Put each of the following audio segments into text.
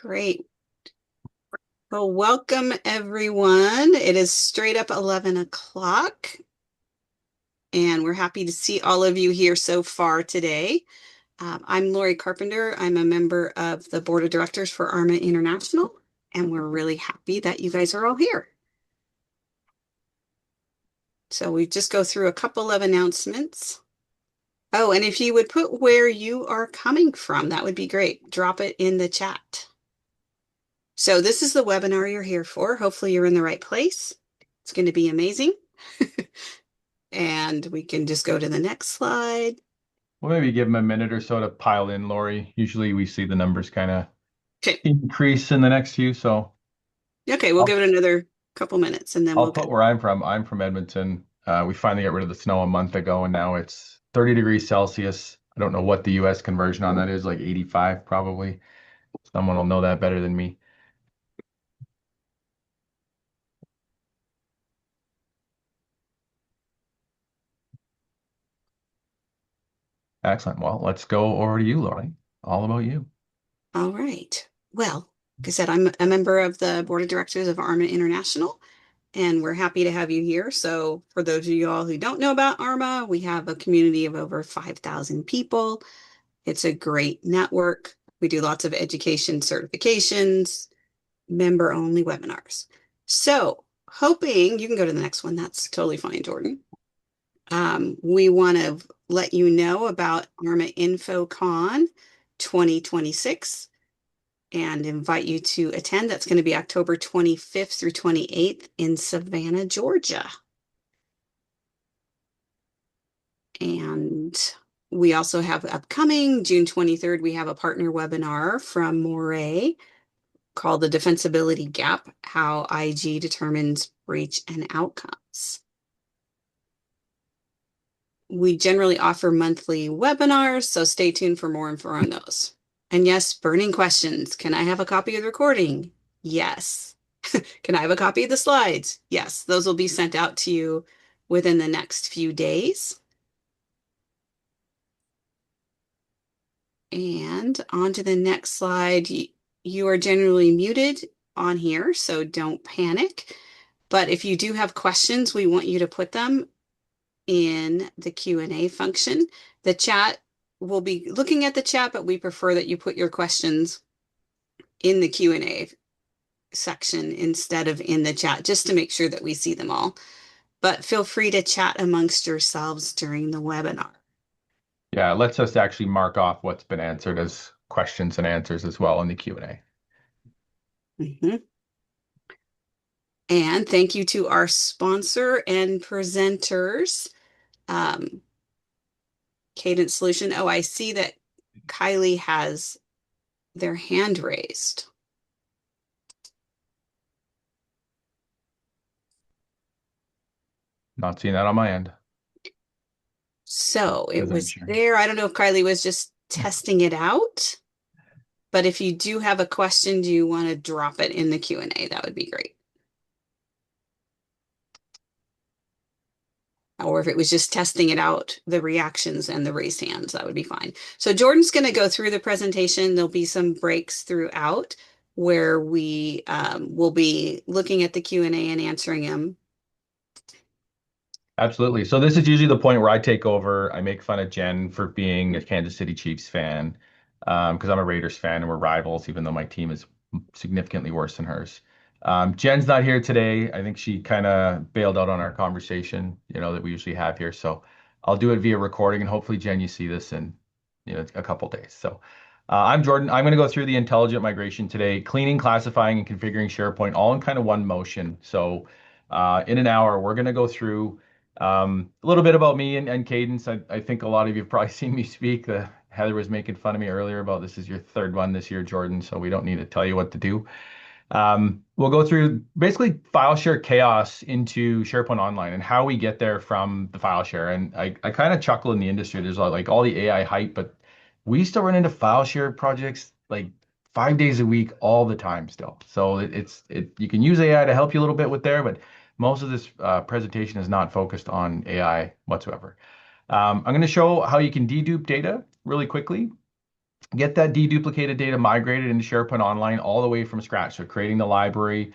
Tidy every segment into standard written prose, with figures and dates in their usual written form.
Great. Well, welcome everyone. It is straight up 11 o'clock, and we're happy to see all of you here so far today. I'm Lori Carpenter. I'm a member of the board of directors for ARMA International, and we're really happy that you guys are all here. So we just go through a couple of announcements. Oh, and if you would put where you are coming from, that would be great. Drop it in the chat. So this is the webinar you're here for. Hopefully you're in the right place. It's going to be amazing. And we can just go to the next slide. We'll maybe give them a minute or so to pile in, Lori. Usually we see the numbers kind of increase in the next few. So Okay, we'll I'll, give it another couple minutes and then I'll we'll put go. where I'm from. I'm from Edmonton. We finally got rid of the snow a month ago, and now it's 30 degrees Celsius. I don't know what the US conversion on that is, like 85 probably. Someone will know that better than me. Excellent. Well, let's go over to you, Lori. All about you. All right. Well, like I said, I'm a member of the board of directors of ARMA International, and we're happy to have you here. So for those of you all who don't know about ARMA, we have a community of over 5,000 people. It's a great network. We do lots of education certifications, member-only webinars. So hoping you can go to the next one. That's totally fine, Jordan. We want to let you know about ARMA InfoCon 2026 and invite you to attend. That's going to be October 25th through 28th in Savannah, Georgia. And we also have upcoming June 23rd, we have a partner webinar from Moray called The Defensibility Gap, How IG Determines Breach and Outcomes. We generally offer monthly webinars, so stay tuned for more info on those. And yes, burning questions. Can I have a copy of the recording? Yes. Can I have a copy of the slides? Yes, those will be sent out to you within the next few days. And on to the next slide. You are generally muted on here, so don't panic. But if you do have questions, we want you to put them in the Q&A function. The chat, we'll be looking at the chat, but we prefer that you put your questions in the Q&A section instead of in the chat, just to make sure that we see them all. But feel free to chat amongst yourselves during the webinar. Yeah, it lets us actually mark off what's been answered as questions and answers as well in the Q&A. And thank you to our sponsor and presenters, Cadence Solution. Oh, I see that Kylie has their hand raised. Not seeing that on my end. So it As I'm was sharing. there. I don't know if Kylie was just testing it out, but if you do have a question, do you want to drop it in the Q&A? That would be great. Or if it was just testing it out, the reactions and the raised hands, that would be fine. So Jordan's going to go through the presentation. There'll be some breaks throughout where we will be looking at the Q&A and answering them. Absolutely. So this is usually the point where I take over. I make fun of Jen for being a Kansas City Chiefs fan, because I'm a Raiders fan and we're rivals, even though my team is significantly worse than hers. Jen's not here today. I think she kind of bailed out on our conversation, that we usually have here. So I'll do it via recording, and hopefully, Jen, you see this in, a couple days. So I'm Jordan. I'm going to go through the intelligent migration today, cleaning, classifying, and configuring SharePoint all in kind of one motion. So in an hour, we're going to go through a little bit about me and Cadence. I think a lot of you have probably seen me speak. Heather was making fun of me earlier about this is your third one this year, Jordan, so we don't need to tell you what to do. We'll go through basically file share chaos into SharePoint Online and how we get there from the file share. And I kind of chuckle in the industry. There's like all the AI hype, but we still run into file share projects like 5 days a week all the time still. So you can use AI to help you a little bit with there, but most of this presentation is not focused on AI whatsoever. I'm going to show how you can dedupe data really quickly. get that deduplicated data migrated into SharePoint Online all the way from scratch. So creating the library,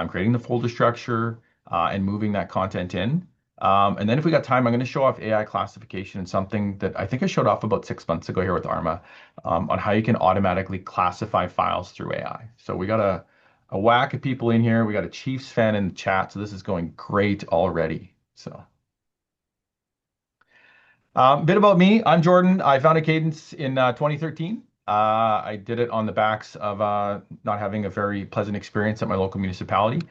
creating the folder structure, and moving that content in. And then if we got time, I'm going to show off AI classification and something that I think I showed off about 6 months ago here with ARMA, on how you can automatically classify files through AI. So we got a whack of people in here. We got a Chiefs fan in the chat, so this is going great already. So. Bit about me. I'm Jordan. I founded Cadence in 2013. I did it on the backs of not having a very pleasant experience at my local municipality.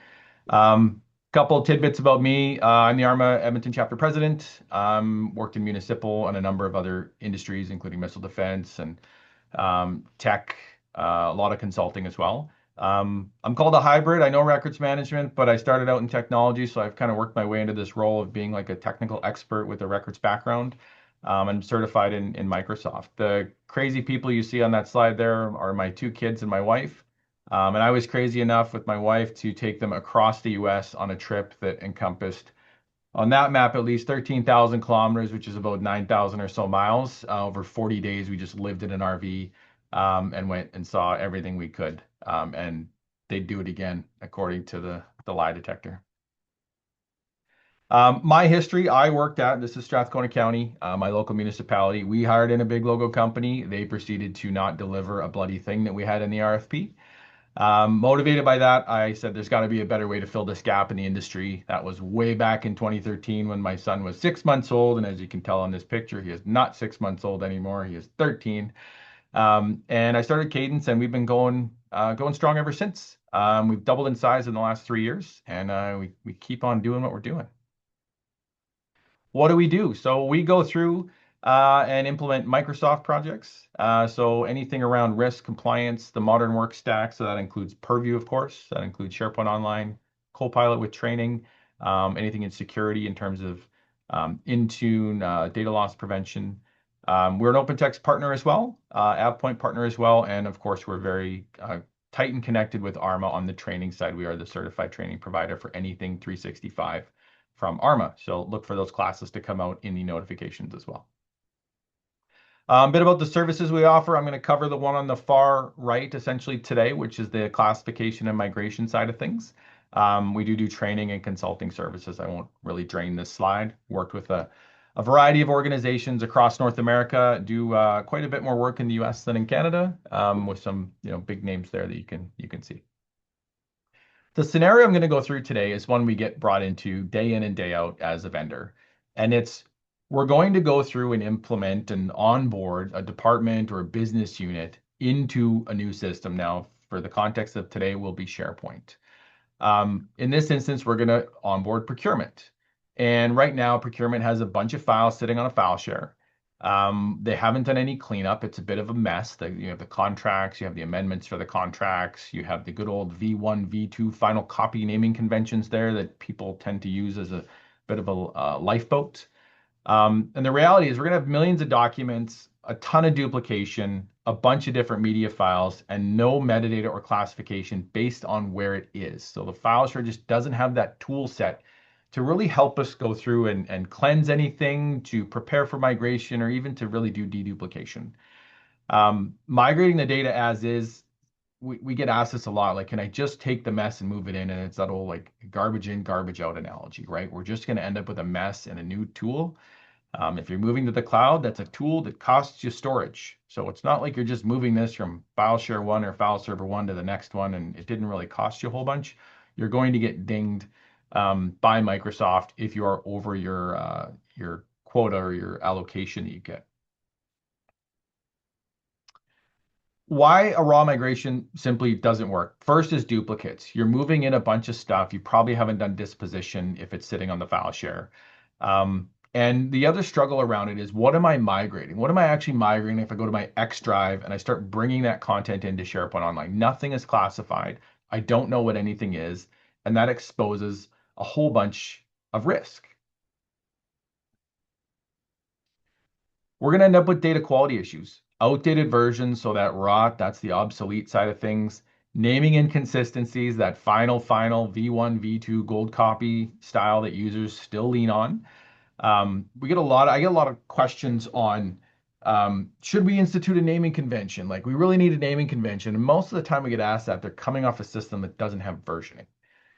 Couple of tidbits about me. I'm the ARMA Edmonton chapter president. Worked in municipal and a number of other industries, including missile defense and tech, a lot of consulting as well. I'm called a hybrid. I know records management, but I started out in technology, so I've kind of worked my way into this role of being like a technical expert with a records background. I'm certified in Microsoft. The crazy people you see on that slide there are my two kids and my wife. And I was crazy enough with my wife to take them across the US on a trip that encompassed, on that map, at least 13,000 kilometers, which is about 9,000 or so miles. Over 40 days, we just lived in an RV, and went and saw everything we could. And they'd do it again, according to the lie detector. My history, I worked at, this is Strathcona County, my local municipality. We hired in a big logo company. They proceeded to not deliver a bloody thing that we had in the RFP. Motivated by that, I said there's got to be a better way to fill this gap in the industry. That was way back in 2013 when my son was 6 months old. And as you can tell on this picture, he is not 6 months old anymore. He is 13. And I started Cadence, and we've been going strong ever since. We've doubled in size in the last 3 years, and we keep on doing what we're doing. What do we do? So we go through and implement Microsoft projects. So anything around risk, compliance, the modern work stack. So that includes Purview, of course. That includes SharePoint Online, Copilot with training, anything in security in terms of Intune, data loss prevention. We're an open text partner as well, AvePoint partner as well. And of course, we're very tight and connected with ARMA on the training side. We are the certified training provider for anything 365 from ARMA. So look for those classes to come out in the notifications as well. A bit about the services we offer. I'm going to cover the one on the far right essentially today, which is the classification and migration side of things. We do training and consulting services. I won't really drain this slide. Worked with a variety of organizations across North America, do quite a bit more work in the US than in Canada, with some big names there that you can see. The scenario I'm going to go through today is one we get brought into day in and day out as a vendor. And we're going to go through and implement and onboard a department or a business unit into a new system. Now, for the context of today, will be SharePoint. In this instance, we're going to onboard procurement. And right now, procurement has a bunch of files sitting on a file share. They haven't done any cleanup. It's a bit of a mess. You have the contracts, you have the amendments for the contracts, you have the good old V1, V2 final copy naming conventions there that people tend to use as a bit of a lifeboat. And the reality is we're going to have millions of documents, a ton of duplication, a bunch of different media files, and no metadata or classification based on where it is. So the file share just doesn't have that tool set to really help us go through and cleanse anything, to prepare for migration, or even to really do deduplication. Migrating the data as is, we get asked this a lot, like, can I just take the mess and move it in? And it's that old like garbage in, garbage out analogy, right? We're just going to end up with a mess and a new tool. If you're moving to the cloud, that's a tool that costs you storage. So it's not like you're just moving this from file share one or file server one to the next one, and it didn't really cost you a whole bunch. You're going to get dinged by Microsoft if you are over your quota or your allocation that you get. Why a raw migration simply doesn't work. First is duplicates. You're moving in a bunch of stuff. You probably haven't done disposition if it's sitting on the file share. And the other struggle around it is, what am I migrating? What am I actually migrating if I go to my X drive and I start bringing that content into SharePoint Online? Nothing is classified. I don't know what anything is. And that exposes a whole bunch of risk. We're going to end up with data quality issues, outdated versions, so that rot, that's the obsolete side of things, naming inconsistencies, that final V1, V2 gold copy style that users still lean on. I get a lot of questions on Should we institute a naming convention? Like, we really need a naming convention. And most of the time we get asked that, they're coming off a system that doesn't have versioning.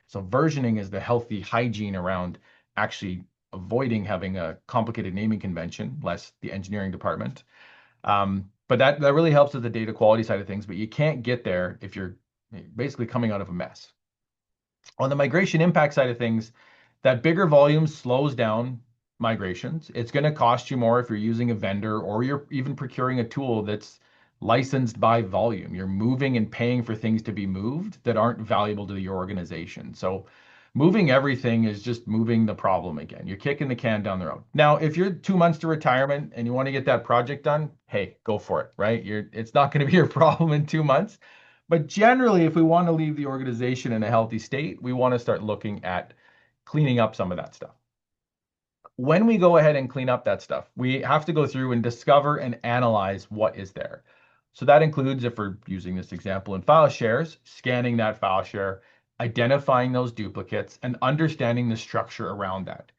So versioning is the healthy hygiene around actually avoiding having a complicated naming convention, less the engineering department. But that really helps with the data quality side of things, but you can't get there if you're basically coming out of a mess. On the migration impact side of things, that bigger volume slows down migrations. It's going to cost you more if you're using a vendor or you're even procuring a tool that's licensed by volume. You're moving and paying for things to be moved that aren't valuable to your organization. So moving everything is just moving the problem again. You're kicking the can down the road. Now, if you're 2 months to retirement and you want to get that project done, hey, go for it, right? It's not going to be your problem in 2 months. But generally, if we want to leave the organization in a healthy state, we want to start looking at cleaning up some of that stuff. When we go ahead and clean up that stuff, we have to go through and discover and analyze what is there. So that includes, if we're using this example in file shares, scanning that file share, identifying those duplicates, and understanding the structure around that.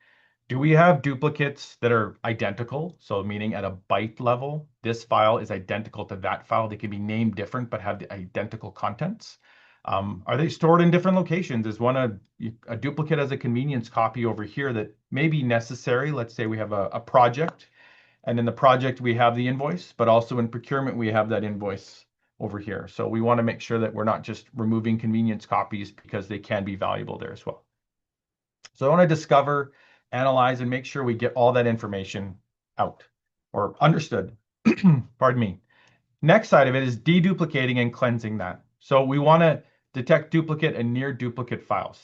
Do we have duplicates that are identical? So meaning at a byte level, this file is identical to that file. They can be named different, but have the identical contents. Are they stored in different locations? Is one a duplicate as a convenience copy over here that may be necessary? Let's say we have a project, and in the project we have the invoice, but also in procurement we have that invoice over here. So we want to make sure that we're not just removing convenience copies because they can be valuable there as well. So I want to discover, analyze, and make sure we get all that information out or understood. Pardon me. Next side of it is deduplicating and cleansing that. So we want to detect duplicate and near duplicate files.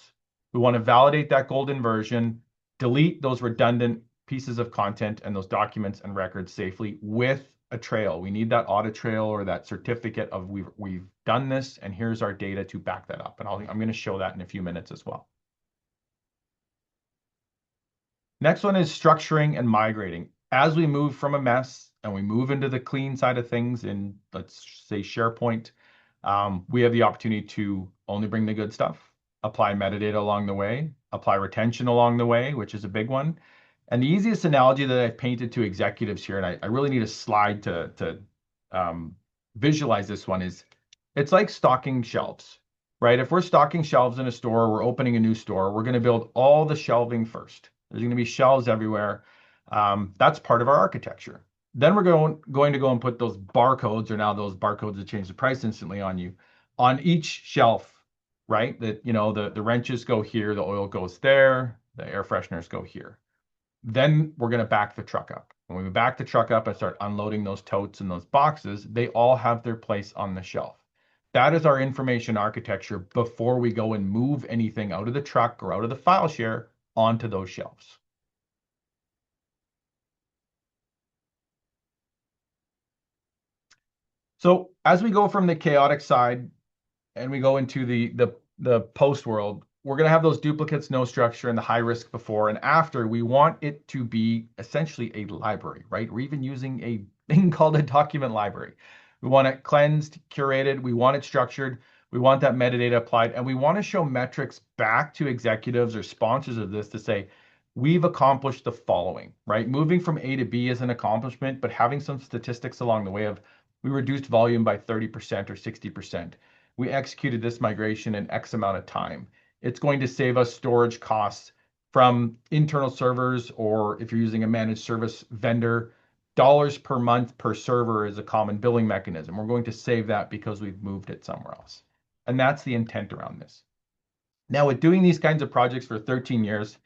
We want to validate that golden version, delete those redundant pieces of content and those documents and records safely with a trail. We need that audit trail or that certificate of we've done this, and here's our data to back that up. And I'm going to show that in a few minutes as well. Next one is structuring and migrating. As we move from a mess and we move into the clean side of things in, let's say, SharePoint, we have the opportunity to only bring the good stuff, apply metadata along the way, apply retention along the way, which is a big one. And the easiest analogy that I've painted to executives here, and I really need a slide to visualize this one, is it's like stocking shelves, right? If we're stocking shelves in a store, we're opening a new store, we're going to build all the shelving first. There's going to be shelves everywhere. That's part of our architecture. Then we're going to go and put those barcodes, or now those barcodes that change the price instantly on you, on each shelf, right? That, the wrenches go here, the oil goes there, the air fresheners go here. Then we're going to back the truck up. When we back the truck up and start unloading those totes and those boxes, they all have their place on the shelf. That is our information architecture before we go and move anything out of the truck or out of the file share onto those shelves. So as we go from the chaotic side and we go into the post world, we're going to have those duplicates, no structure, and the high risk before and after. We want it to be essentially a library, right? We're even using a thing called a document library. We want it cleansed, curated. We want it structured. We want that metadata applied, and we want to show metrics back to executives or sponsors of this to say, we've accomplished the following, right? Moving from A to B is an accomplishment, but having some statistics along the way of we reduced volume by 30% or 60%. We executed this migration in X amount of time. It's going to save us storage costs from internal servers, or if you're using a managed service vendor, dollars per month per server is a common billing mechanism. We're going to save that because we've moved it somewhere else. And that's the intent around this. Now, with doing these kinds of projects for 13 years,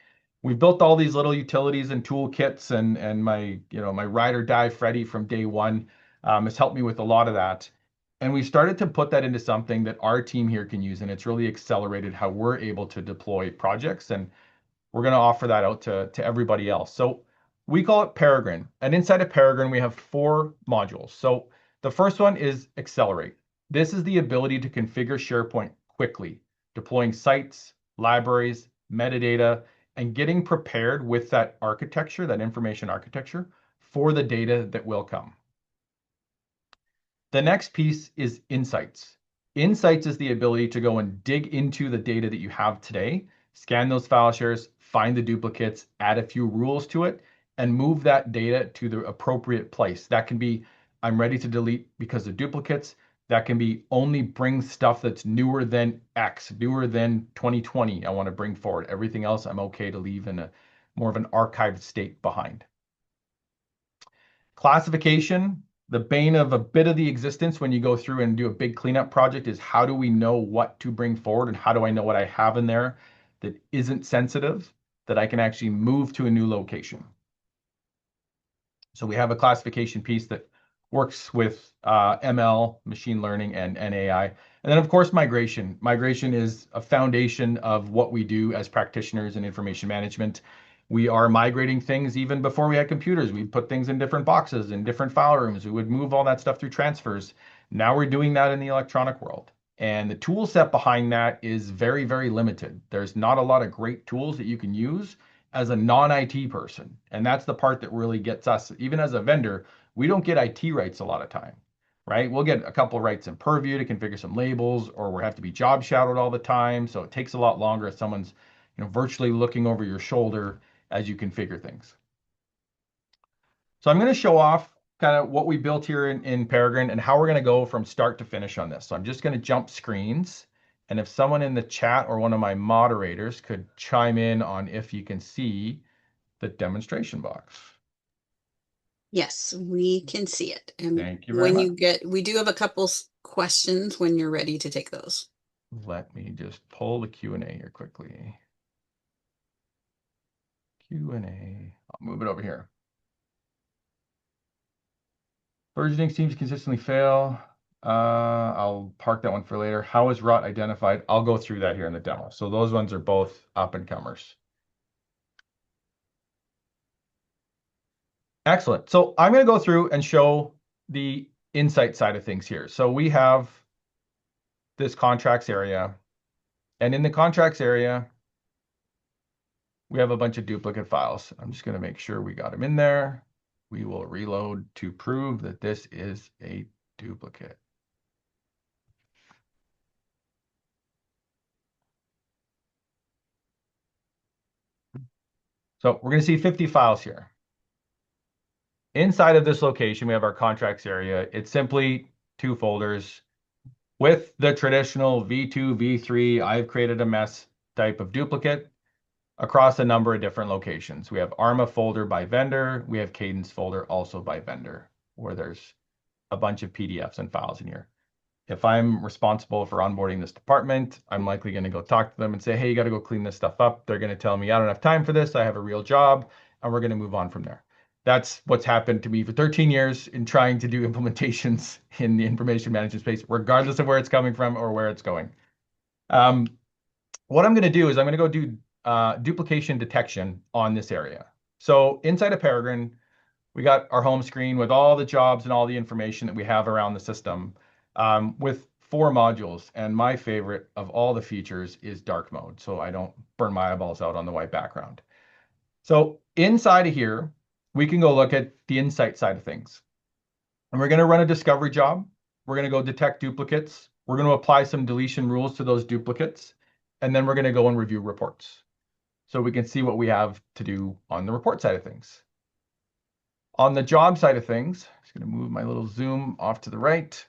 we've built all these little utilities and toolkits, and my ride or die Freddy from day one has helped me with a lot of that. And we started to put that into something that our team here can use, and it's really accelerated how we're able to deploy projects. And we're going to offer that out to everybody else. So we call it Peregrine. And inside of Peregrine, we have 4 modules. So the first one is Accelerate. This is the ability to configure SharePoint quickly, deploying sites, libraries, metadata, and getting prepared with that architecture, that information architecture, for the data that will come. The next piece is Insights. Insights is the ability to go and dig into the data that you have today, scan those file shares, find the duplicates, add a few rules to it, and move that data to the appropriate place. That can be, I'm ready to delete because of duplicates. That can be only bring stuff that's newer than X, newer than 2020. I want to bring forward. Everything else I'm okay to leave in a more of an archived state behind. Classification, the bane of a bit of the existence when you go through and do a big cleanup project is how do we know what to bring forward and how do I know what I have in there that isn't sensitive that I can actually move to a new location. So we have a classification piece that works with ML, machine learning, and AI. And then, of course, migration. Migration is a foundation of what we do as practitioners in information management. We are migrating things even before we had computers. We'd put things in different boxes, in different file rooms. We would move all that stuff through transfers. Now we're doing that in the electronic world. And the tool set behind that is very, very limited. There's not a lot of great tools that you can use as a non-IT person. And that's the part that really gets us. Even as a vendor, we don't get IT rights a lot of time, right? We'll get a couple of rights in Purview to configure some labels, or we have to be job shadowed all the time. So it takes a lot longer if someone's virtually looking over your shoulder as you configure things. So I'm going to show off kind of what we built here in Peregrine and how we're going to go from start to finish on this. So I'm just going to jump screens. And if someone in the chat or one of my moderators could chime in on if you can see the demonstration box. Yes, we can see it. And Thank you very when much. we do have a couple questions when you're ready to take those. Let me just pull the Q&A here quickly. Q&A. I'll move it over here. Versioning seems consistently fail. I'll park that one for later. How is rot identified? I'll go through that here in the demo. So those ones are both up and comers. Excellent. So I'm going to go through and show the insight side of things here. So we have this contracts area. And in the contracts area, we have a bunch of duplicate files. I'm just going to make sure we got them in there. We will reload to prove that this is a duplicate. So we're going to see 50 files here. Inside of this location, we have our contracts area. It's simply two folders with the traditional V2, V3, I've created a mess type of duplicate across a number of different locations. We have ARMA folder by vendor. We have Cadence folder also by vendor, where there's a bunch of PDFs and files in here. If I'm responsible for onboarding this department, I'm likely going to go talk to them and say, hey, you got to go clean this stuff up. They're going to tell me, I don't have time for this. I have a real job, and we're going to move on from there. That's what's happened to me for 13 years in trying to do implementations in the information management space, regardless of where it's coming from or where it's going. What I'm going to do is I'm going to go do duplication detection on this area. So inside of Peregrine, we got our home screen with all the jobs and all the information that we have around the system with 4 modules. And my favorite of all the features is dark mode, so I don't burn my eyeballs out on the white background. So inside of here, we can go look at the insight side of things. And we're going to run a discovery job. We're going to go detect duplicates. We're going to apply some deletion rules to those duplicates. And then we're going to go and review reports. So we can see what we have to do on the report side of things. On the job side of things, I'm just going to move my little zoom off to the right.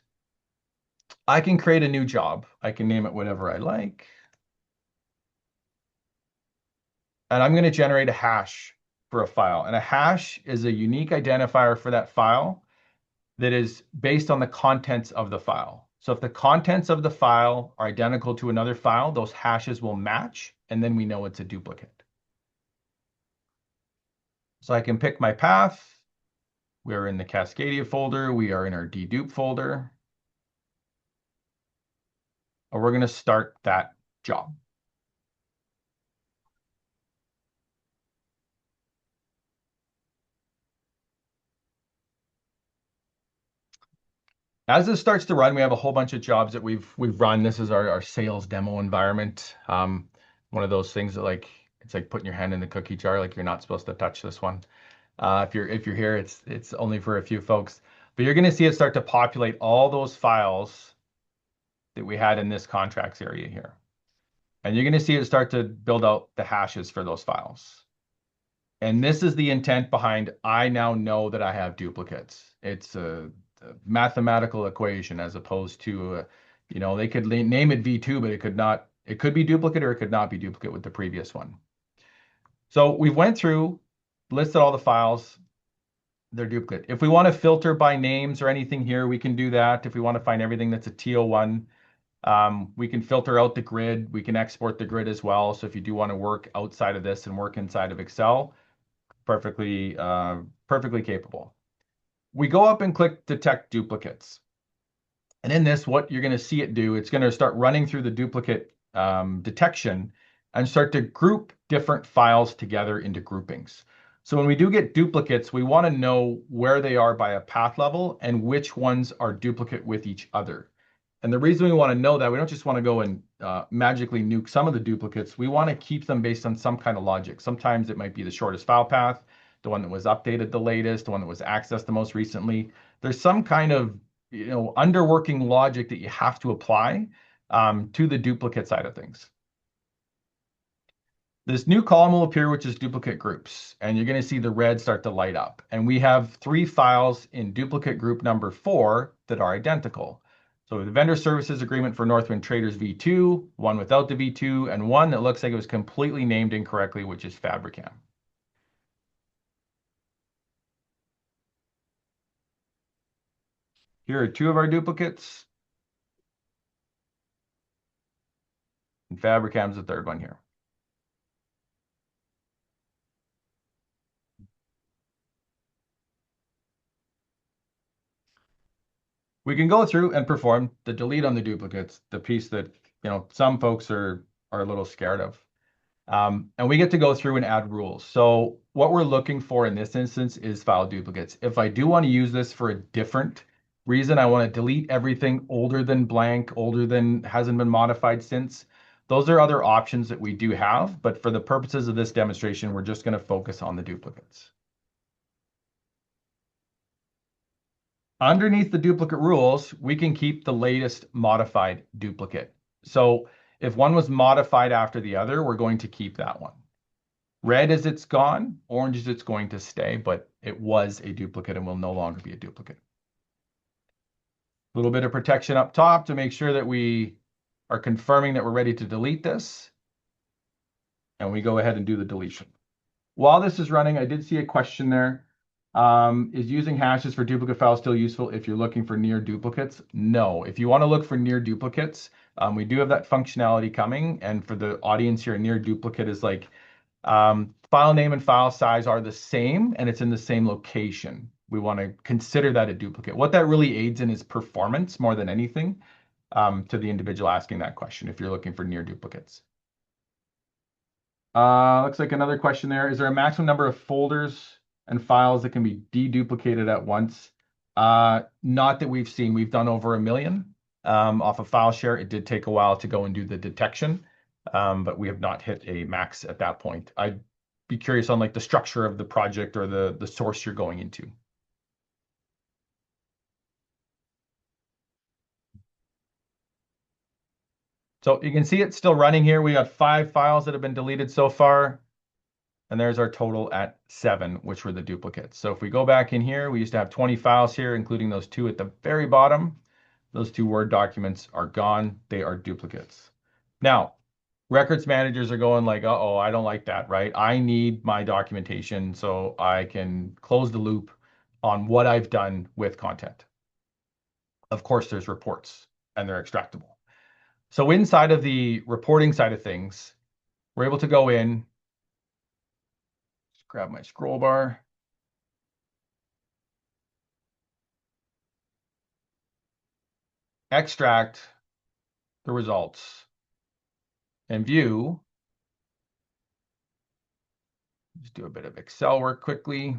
I can create a new job. I can name it whatever I like. And I'm going to generate a hash for a file. And a hash is a unique identifier for that file that is based on the contents of the file. So if the contents of the file are identical to another file, those hashes will match, and then we know it's a duplicate. So I can pick my path. We're in the Cascadia folder. We are in our dedupe folder. And we're going to start that job. As this starts to run, we have a whole bunch of jobs that we've run. This is our sales demo environment. One of those things that it's like putting your hand in the cookie jar, like you're not supposed to touch this one. If you're here, it's only for a few folks. But you're going to see it start to populate all those files that we had in this contracts area here. And you're going to see it start to build out the hashes for those files. And this is the intent behind I now know that I have duplicates. It's a mathematical equation as opposed to, they could name it V2, but it could be duplicate or it could not be duplicate with the previous one. So we went through, listed all the files, they're duplicate. If we want to filter by names or anything here, we can do that. If we want to find everything that's a TO1, we can filter out the grid. We can export the grid as well. So if you do want to work outside of this and work inside of Excel, perfectly capable. We go up and click detect duplicates. And in this, what you're going to see it do, it's going to start running through the duplicate detection and start to group different files together into groupings. So when we do get duplicates, we want to know where they are by a path level and which ones are duplicate with each other. And the reason we want to know that, we don't just want to go and magically nuke some of the duplicates. We want to keep them based on some kind of logic. Sometimes it might be the shortest file path, the one that was updated the latest, the one that was accessed the most recently. There's some kind of underworking logic that you have to apply to the duplicate side of things. This new column will appear, which is duplicate groups, and you're going to see the red start to light up. And we have 3 files in duplicate group number 4 that are identical. So the vendor services agreement for Northwind Traders V2, one without the V2, and one that looks like it was completely named incorrectly, which is Fabricam. Here are 2 of our duplicates. And Fabricam's the 3rd one here. We can go through and perform the delete on the duplicates, the piece that some folks are a little scared of. And we get to go through and add rules. So what we're looking for in this instance is file duplicates. If I do want to use this for a different reason, I want to delete everything older than blank, older than hasn't been modified since. Those are other options that we do have, but for the purposes of this demonstration, we're just going to focus on the duplicates. Underneath the duplicate rules, we can keep the latest modified duplicate. So if one was modified after the other, we're going to keep that one. Red is it's gone, orange is it's going to stay, but it was a duplicate and will no longer be a duplicate. A little bit of protection up top to make sure that we are confirming that we're ready to delete this. And we go ahead and do the deletion. While this is running, I did see a question there. Is using hashes for duplicate files still useful if you're looking for near duplicates? No. If you want to look for near duplicates, we do have that functionality coming. And for the audience here, near duplicate is like file name and file size are the same, and it's in the same location. We want to consider that a duplicate. What that really aids in is performance more than anything to the individual asking that question if you're looking for near duplicates. Looks like another question there. Is there a maximum number of folders and files that can be deduplicated at once? Not that we've seen. We've done over 1 million off of file share. It did take a while to go and do the detection, but we have not hit a max at that point. I'd be curious on like the structure of the project or the source you're going into. So you can see it's still running here. We got 5 files that have been deleted so far. And there's our total at 7, which were the duplicates. So if we go back in here, we used to have 20 files here, including those 2 at the very bottom. Those 2 Word documents are gone. They are duplicates. Now, records managers are going like, uh-oh, I don't like that, right? I need my documentation so I can close the loop on what I've done with content. Of course, there's reports, and they're extractable. So inside of the reporting side of things, we're able to go in, grab my scroll bar. Extract the results and view. Just do a bit of Excel work quickly.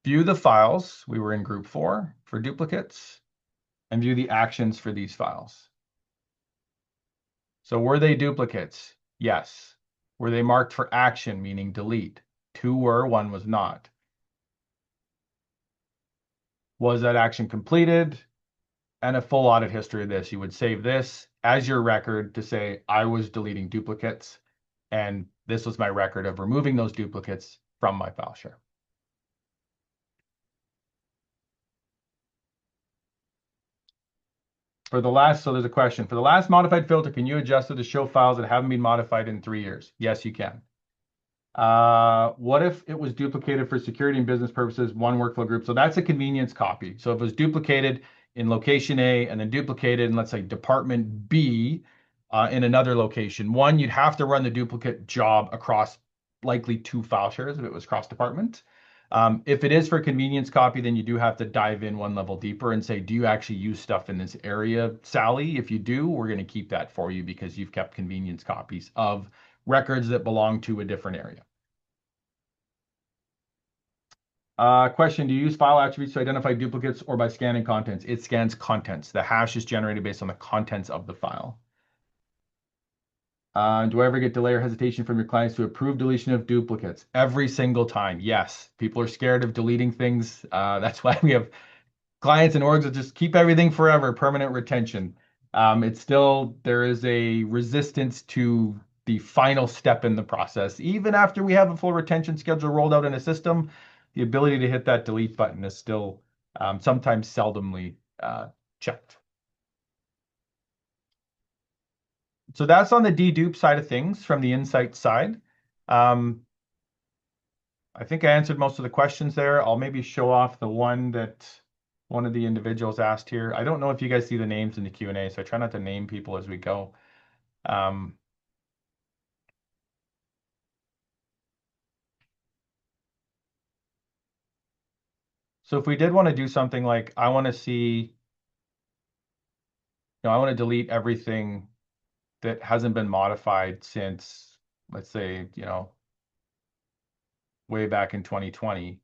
View the files. We were in group 4 for duplicates, and view the actions for these files. So were they duplicates? Yes. Were they marked for action, meaning delete? 2 were, 1 was not. Was that action completed? and a full audit history of this. You would save this as your record to say, I was deleting duplicates, and this was my record of removing those duplicates from my file share. So there's a question. For the last modified filter, can you adjust it to show files that haven't been modified in 3 years? Yes, you can. What if it was duplicated for security and business purposes, one workflow group? So that's a convenience copy. So if it was duplicated in location A and then duplicated in, let's say, department B in another location, one, you'd have to run the duplicate job across likely 2 file shares if it was cross-department. If it is for convenience copy, then you do have to dive in one level deeper and say, do you actually use stuff in this area, Sally? If you do, we're going to keep that for you because you've kept convenience copies of records that belong to a different area. Question, do you use file attributes to identify duplicates or by scanning contents? It scans contents. The hash is generated based on the contents of the file. Do I ever get delay or hesitation from your clients to approve deletion of duplicates? Every single time, yes. People are scared of deleting things. That's why we have clients and orgs that just keep everything forever, permanent retention. There is a resistance to the final step in the process. Even after we have a full retention schedule rolled out in a system, the ability to hit that delete button is still sometimes seldomly checked. So that's on the dedupe side of things from the insight side. I think I answered most of the questions there. I'll maybe show off the one that one of the individuals asked here. I don't know if you guys see the names in the Q&A, so I try not to name people as we go. So if we did want to do something like, I want to see, I want to delete everything that hasn't been modified since, let's say, way back in 2020.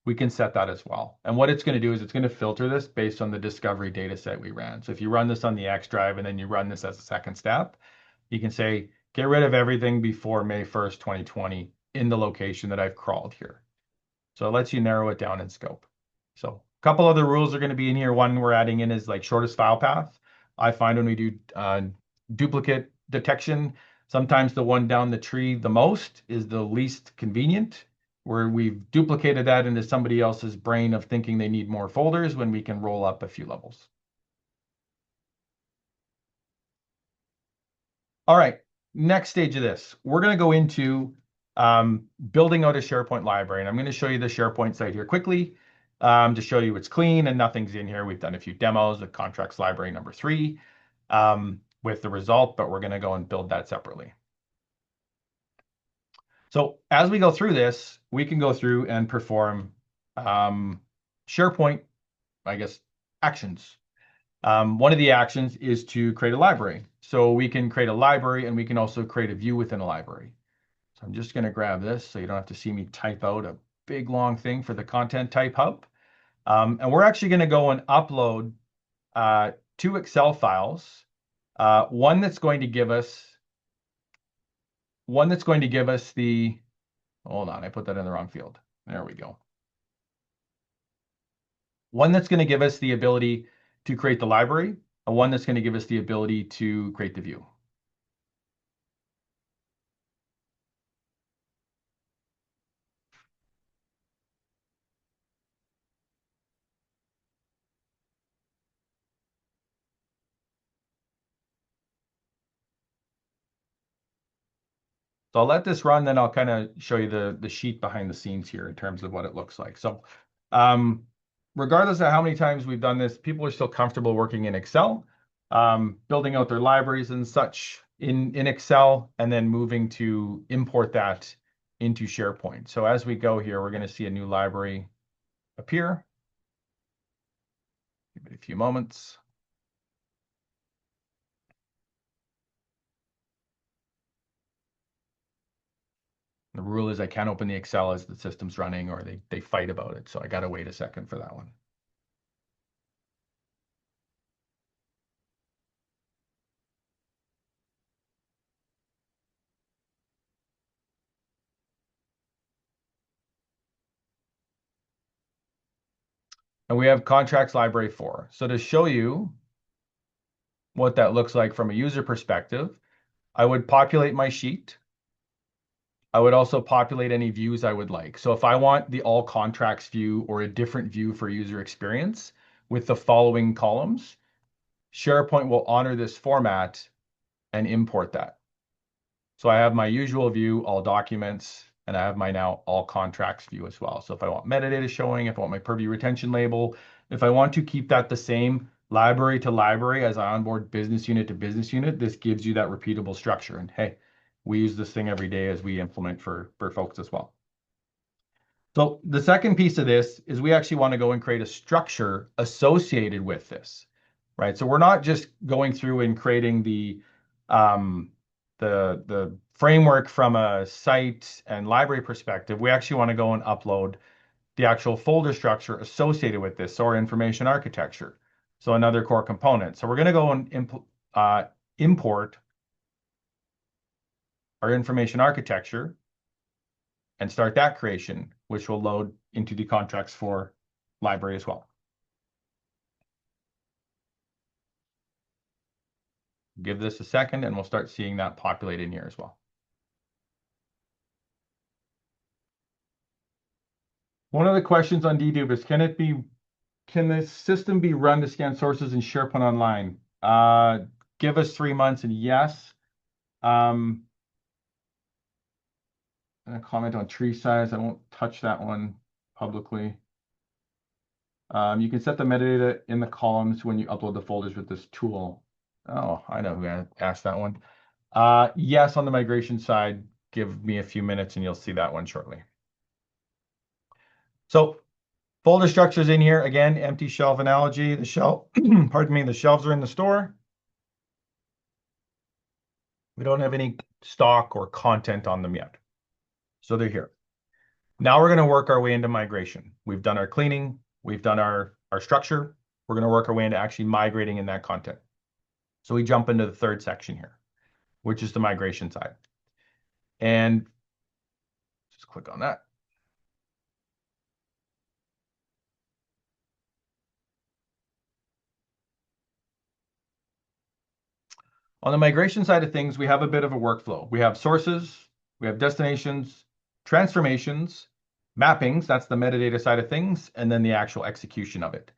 We can set that as well. And what it's going to do is it's going to filter this based on the discovery data set we ran. So if you run this on the X drive and then you run this as a second step, you can say, get rid of everything before May 1st, 2020 in the location that I've crawled here. So it lets you narrow it down in scope. So a couple other rules are going to be in here. One we're adding in is like shortest file path. I find when we do duplicate detection, sometimes the one down the tree the most is the least convenient, where we've duplicated that into somebody else's brain of thinking they need more folders when we can roll up a few levels. All right, next stage of this, we're going to go into building out a SharePoint library. And I'm going to show you the SharePoint site here quickly to show you it's clean and nothing's in here. We've done a few demos with contracts library number 3 with the result, but we're going to go and build that separately. So as we go through this, we can go through and perform SharePoint, I guess, actions. One of the actions is to create a library. So we can create a library and we can also create a view within a library. So I'm just going to grab this so you don't have to see me type out a big long thing for the content type hub. And we're actually going to go and upload 2 Excel files. One that's going to give us the, hold on, I put that in the wrong field. There we go. One that's going to give us the ability to create the library, and one that's going to give us the ability to create the view. So I'll let this run, then I'll kind of show you the sheet behind the scenes here in terms of what it looks like. So regardless of how many times we've done this, people are still comfortable working in Excel, building out their libraries and such in Excel, and then moving to import that into SharePoint. So as we go here, we're going to see a new library appear. Give it a few moments. The rule is I can't open the Excel as the system's running or they fight about it. So I got to wait a second for that one. and we have contracts library 4. So to show you what that looks like from a user perspective, I would populate my sheet. I would also populate any views I would like. So if I want the all contracts view or a different view for user experience with the following columns, SharePoint will honor this format and import that. So I have my usual view, all documents, and I have my now all contracts view as well. So if I want metadata showing, if I want my purview retention label, if I want to keep that the same library to library as I onboard business unit to business unit, this gives you that repeatable structure. And hey, we use this thing every day as we implement for folks as well. So the second piece of this is we actually want to go and create a structure associated with this, right? So we're not just going through and creating the framework from a site and library perspective. We actually want to go and upload the actual folder structure associated with this, so our information architecture. So another core component. So we're going to go and import our information architecture and start that creation, which will load into the contracts for library as well. Give this a second and we'll start seeing that populate in here as well. One of the questions on dedupe is, can the system be run to scan sources in SharePoint Online? Give us 3 months and yes. I'm going to comment on tree size. I won't touch that one publicly. You can set the metadata in the columns when you upload the folders with this tool. Oh, I know who asked that one. Yes, on the migration side, give me a few minutes and you'll see that one shortly. So folder structures in here, again, empty shelf analogy. The shelf, pardon me, the shelves are in the store. We don't have any stock or content on them yet. So they're here. Now we're going to work our way into migration. We've done our cleaning. We've done our structure. We're going to work our way into actually migrating in that content. So we jump into the third section here, which is the migration side. And just click on that. On the migration side of things, we have a bit of a workflow. We have sources, we have destinations, transformations, mappings, that's the metadata side of things, and then the actual execution of it.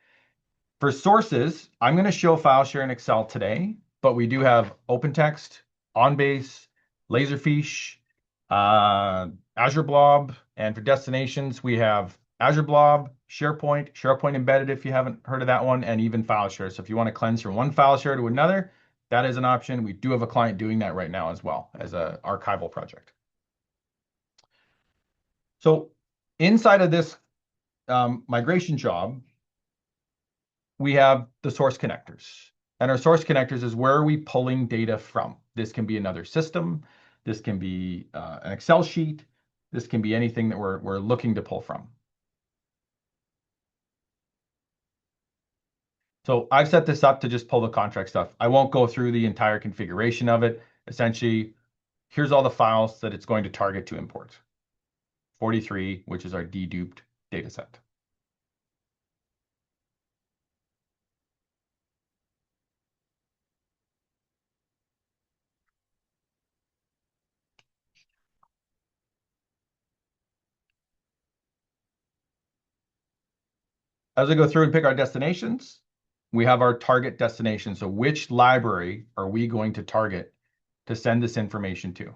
For sources, I'm going to show file share in Excel today, but we do have OpenText, OnBase, Laserfiche, Azure Blob, and for destinations, we have Azure Blob, SharePoint, SharePoint Embedded if you haven't heard of that one, and even file share. So if you want to cleanse from one file share to another, that is an option. We do have a client doing that right now as well as an archival project. So inside of this migration job, we have the source connectors. And our source connectors is where are we pulling data from? This can be another system. This can be an Excel sheet. This can be anything that we're looking to pull from. So I've set this up to just pull the contract stuff. I won't go through the entire configuration of it. Essentially, here's all the files that it's going to target to import. 43, which is our deduped data set. As we go through and pick our destinations, we have our target destination. So which library are we going to target to send this information to?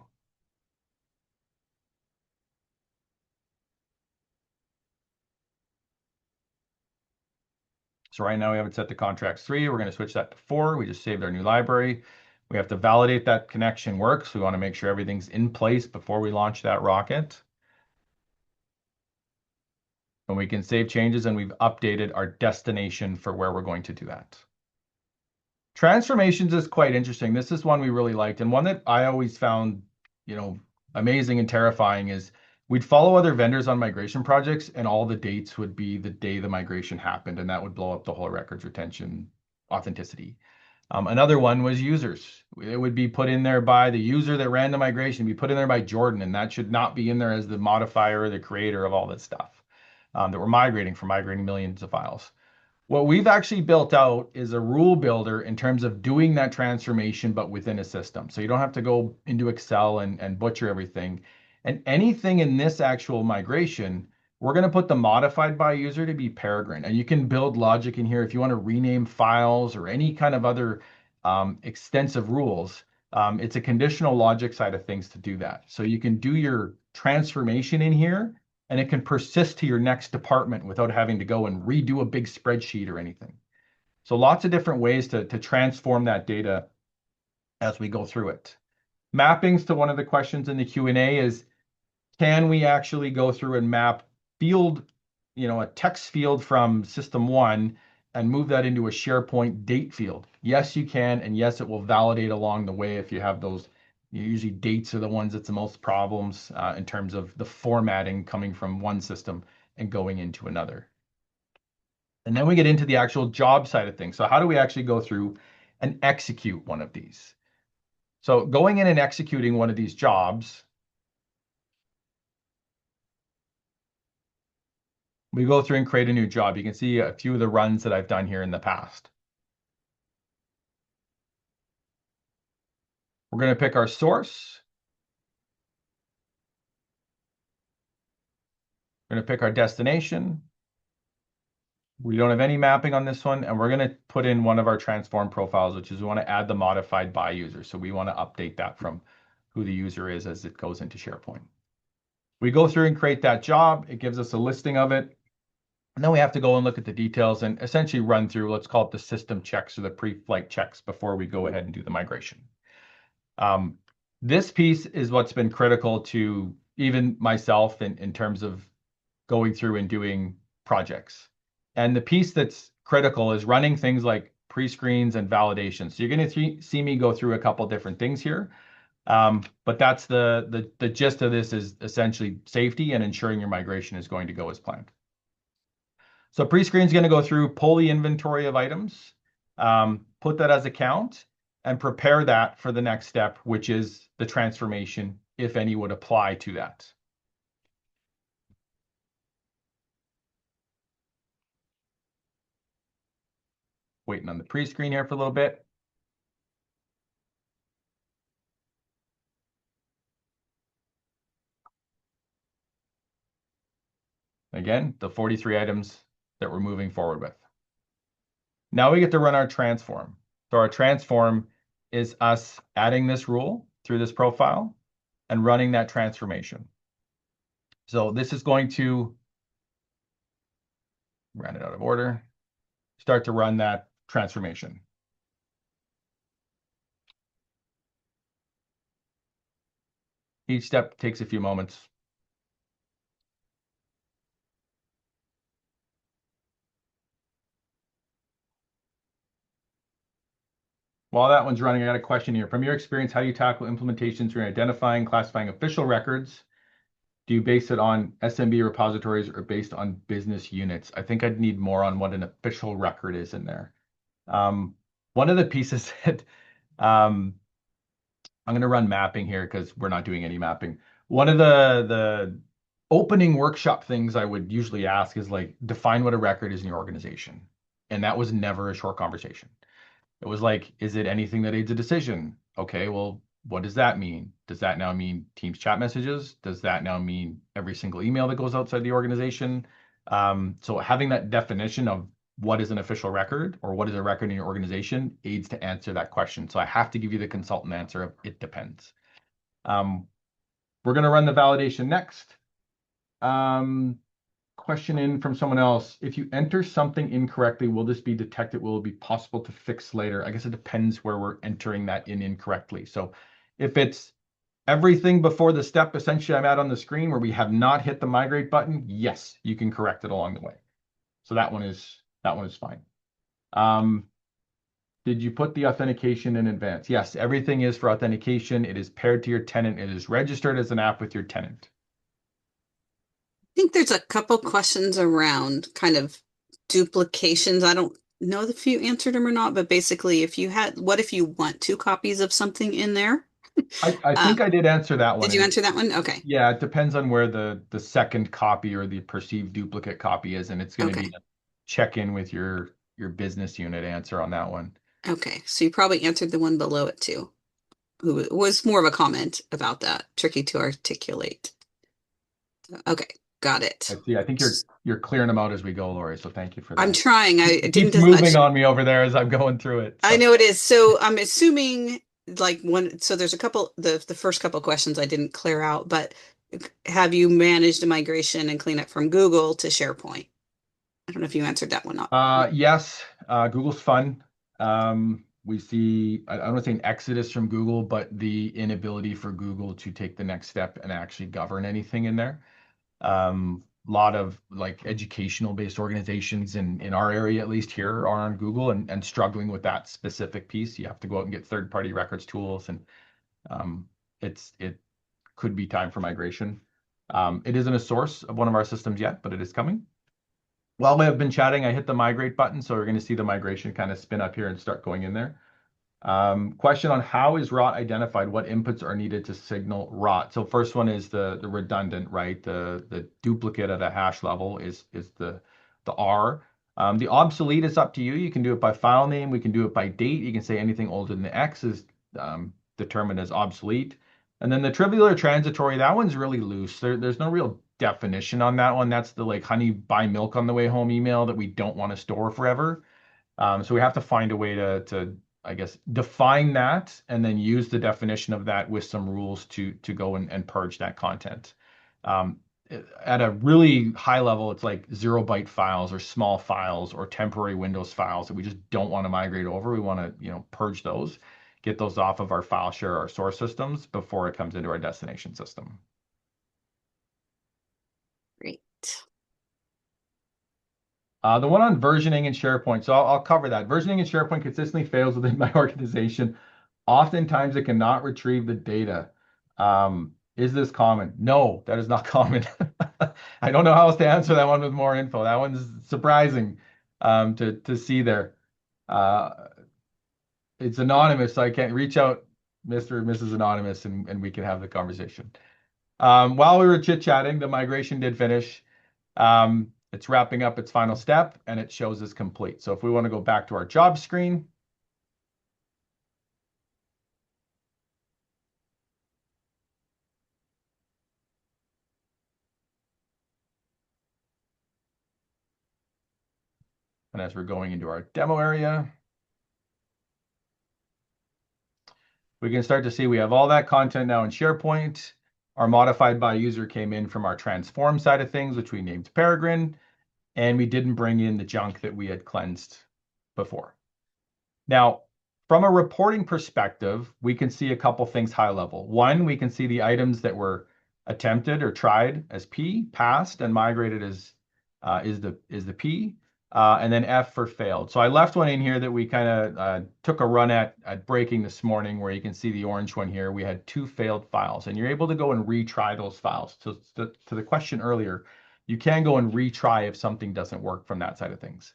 So right now we have it set to contracts 3. We're going to switch that to 4. We just saved our new library. We have to validate that connection works. We want to make sure everything's in place before we launch that rocket. And we can save changes, and we've updated our destination for where we're going to do that. Transformations is quite interesting. This is one we really liked, and one that I always found, amazing and terrifying is we'd follow other vendors on migration projects, and all the dates would be the day the migration happened, and that would blow up the whole records retention authenticity. Another one was users. It would be put in there by the user that ran the migration, be put in there by Jordan, and that should not be in there as the modifier or the creator of all this stuff that we're migrating millions of files. What we've actually built out is a rule builder in terms of doing that transformation, but within a system. So you don't have to go into Excel and butcher everything. And anything in this actual migration, we're going to put the modified by user to be Peregrine. And you can build logic in here if you want to rename files or any kind of other extensive rules. It's a conditional logic side of things to do that. So you can do your transformation in here and it can persist to your next department without having to go and redo a big spreadsheet or anything. So lots of different ways to transform that data as we go through it. Mappings to one of the questions in the Q&A is, can we actually go through and map field, a text field from system one and move that into a SharePoint date field? Yes, you can. And yes, it will validate along the way if you have those. Usually dates are the ones that's the most problems in terms of the formatting coming from one system and going into another. And then we get into the actual job side of things. So how do we actually go through and execute one of these? So going in and executing one of these jobs, we go through and create a new job. You can see a few of the runs that I've done here in the past. We're going to pick our source. We're going to pick our destination. We don't have any mapping on this one, and we're going to put in one of our transform profiles, which is we want to add the modified by user. So we want to update that from who the user is as it goes into SharePoint. We go through and create that job. It gives us a listing of it. And then we have to go and look at the details and essentially run through, let's call it the system checks or the pre-flight checks before we go ahead and do the migration. This piece is what's been critical to even myself in terms of going through and doing projects. And the piece that's critical is running things like pre-screens and validation. So you're going to see me go through a couple different things here. But that's the gist of this is essentially safety and ensuring your migration is going to go as planned. So pre-screen is going to go through, pull the inventory of items, put that as a count, and prepare that for the next step, which is the transformation, if any would apply to that. Waiting on the pre-screen here for a little bit. Again, the 43 items that we're moving forward with. Now we get to run our transform. So our transform is us adding this rule through this profile and running that transformation. So this is going to, ran it out of order, start to run that transformation. Each step takes a few moments. While that one's running, I got a question here. From your experience, how do you tackle implementations when identifying, classifying official records? Do you base it on SMB repositories or based on business units? I think I'd need more on what an official record is in there. One of the pieces that I'm going to run mapping here because we're not doing any mapping. One of the opening workshop things I would usually ask is like, define what a record is in your organization. And that was never a short conversation. It was like, is it anything that aids a decision? Okay, well, what does that mean? Does that now mean Teams chat messages? Does that now mean every single email that goes outside the organization? So having that definition of what is an official record or what is a record in your organization aids to answer that question. So I have to give you the consultant answer of it depends. We're going to run the validation next. Question in from someone else. If you enter something incorrectly, will this be detected? Will it be possible to fix later? I guess it depends where we're entering that in incorrectly. So if it's everything before the step essentially I'm at on the screen where we have not hit the migrate button, yes, you can correct it along the way. So that one is fine. Did you put the authentication in advance? Yes, everything is for authentication. It is paired to your tenant. It is registered as an app with your tenant. Think there's a couple questions around kind of duplications. I don't know if you answered them or not, but basically what if you want two copies of something in there? I think I did answer that one. Did you answer that one? Okay. Yeah, it depends on where the second copy or the perceived duplicate copy is, and it's going to Okay. need to check in with your your business unit answer on that one. Okay, so you probably answered the one below it too, who was more of a comment about that. Tricky to articulate. Okay, got it. I see. I think you're clearing them out as we go, Lori. So thank you for I'm that. trying. It It didn't keeps as moving much. on me over there as I'm going through it. I So know it is. So I'm assuming like one, so there's a couple, the first couple questions I didn't clear out, but have you managed a migration and cleanup from Google to SharePoint? I don't know if you answered that one up. yes, Google's fun. We see, I don't want to say an exodus from Google, but the inability for Google to take the next step and actually govern anything in there. A lot of like educational based organizations in our area, at least here, are on Google and struggling with that specific piece. You have to go out and get third-party records tools, and um, it could be time for migration. It isn't a source of one of our systems yet, but it is coming. While we have been chatting, I hit the migrate button, so we're going to see the migration kind of spin up here and start going in there. Question on how is rot identified? What inputs are needed to signal rot? So first one is the redundant, right? The duplicate at a hash level is the R. The obsolete is up to you. You can do it by file name. We can do it by date. You can say anything older than X is determined as obsolete. And then the trivial or transitory, that one's really loose. There's no real definition on that one. That's the like honey buy milk on the way home email that we don't want to store forever. So we have to find a way to I guess define that and then use the definition of that with some rules to go and purge that content. Um, at a really high level, it's like 0 byte files or small files or temporary Windows files that we just don't want to migrate over. We want to, purge those, get those off of our file share, our source systems before it comes into our destination system. Great. The one on versioning in SharePoint. So I'll cover that. Versioning in SharePoint consistently fails within my organization. Oftentimes it cannot retrieve the data. Is this common? No, that is not common. I don't know how else to answer that one with more info. That one's surprising to see there. Uh, it's anonymous, so I can't reach out, Mr. and Mrs. Anonymous, and we can have the conversation. While we were chit-chatting, the migration did finish. It's wrapping up its final step, and it shows as complete. So if we want to go back to our job screen, and as we're going into our demo area, we can start to see we have all that content now in SharePoint. Our modified by user came in from our transform side of things, which we named Peregrine, and we didn't bring in the junk that we had cleansed before. Now, from a reporting perspective, we can see a couple things high level. One, we can see the items that were attempted or tried as P, passed, and migrated as is the P, and then F for failed. So I left one in here that we kind of took a run at breaking this morning, where you can see the orange one here. We had 2 failed files, and you're able to go and retry those files. So to the question earlier, you can go and retry if something doesn't work from that side of things.